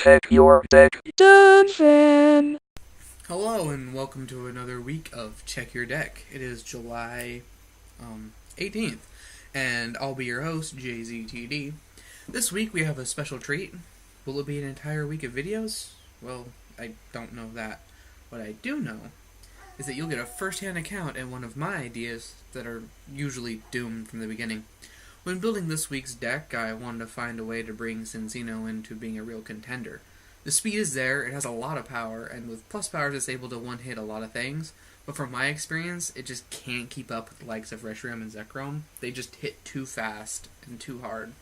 Check your deck. Done, fam. Hello and welcome to another week of Check Your Deck. It is July 18th, and I'll be your host, JZTD. This week we have a special treat. Will it be an entire week of videos? Well, I don't know that. What I do know is that you'll get a first-hand account and one of my ideas that are usually doomed from the beginning. When building this week's deck, I wanted to find a way to bring Cinccino into being a real contender. The speed is there, it has a lot of power, and with plus powers it's able to one-hit a lot of things, but from my experience, it just can't keep up with the likes of Reshiram and Zekrom. They just hit too fast and too hard.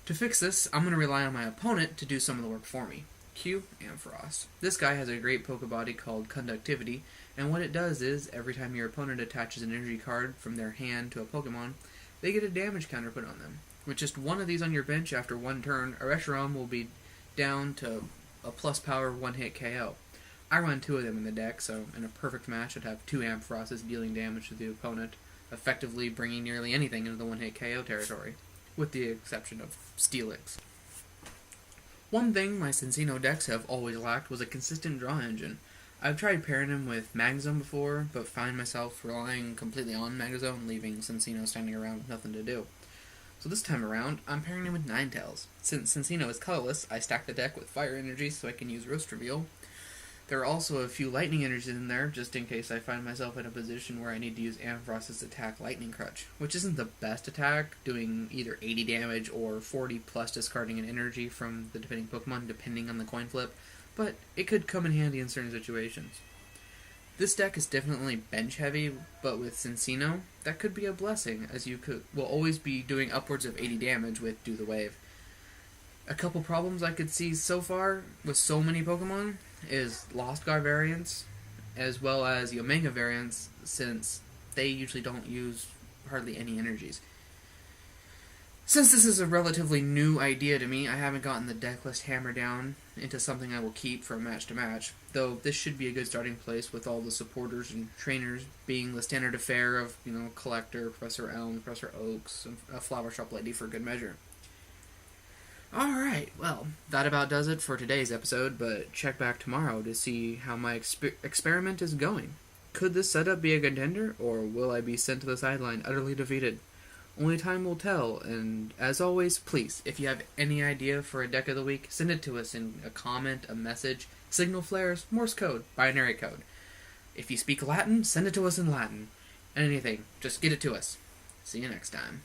To fix this, I'm going to rely on my opponent to do some of the work for me. Cue Ampharos. This guy has a great Pokebody called Conductivity, and what it does is, every time your opponent attaches an energy card from their hand to a Pokemon, they get a damage counter put on them. With just one of these on your bench after one turn, a Reshiram will be down to a plus power one-hit KO. I run two of them in the deck, so in a perfect match I'd have two Ampharoses dealing damage to the opponent, effectively bringing nearly anything into the one-hit KO territory, with the exception of Steelix. One thing my Cinccino decks have always lacked was a consistent draw engine. I've tried pairing him with Magnezone before, but find myself relying completely on Magnezone, leaving Cinccino standing around with nothing to do. So this time around, I'm pairing him with Ninetales. Since Cinccino is colorless, I stack the deck with Fire Energy so I can use Roast Reveal. There are also a few Lightning Energies in there, just in case I find myself in a position where I need to use Ampharos's attack Lightning Crutch, which isn't the best attack, doing either 80 damage or 40 plus discarding an energy from the defending Pokemon, depending on the coin flip, but it could come in handy in certain situations. This deck is definitely bench heavy, but with Cinccino, that could be a blessing, as you will always be doing upwards of 80 damage with Do the Wave. A couple problems I could see so far with so many Pokemon is Lost Guard variants, as well as the Omega variants, since they usually don't use hardly any energies. Since this is a relatively new idea to me, I haven't gotten the deck list hammered down into something I will keep from match to match, though this should be a good starting place with all the supporters and trainers being the standard affair of, Collector, Professor Elm, Professor Oaks, and a Flower Shop Lady for good measure. Alright, well, that about does it for today's episode, but check back tomorrow to see how my experiment is going. Could this setup be a contender, or will I be sent to the sideline utterly defeated? Only time will tell, and as always, please, if you have any idea for a deck of the week, send it to us in a comment, a message, signal flares, Morse code, binary code. If you speak Latin, send it to us in Latin. Anything, just get it to us. See you next time.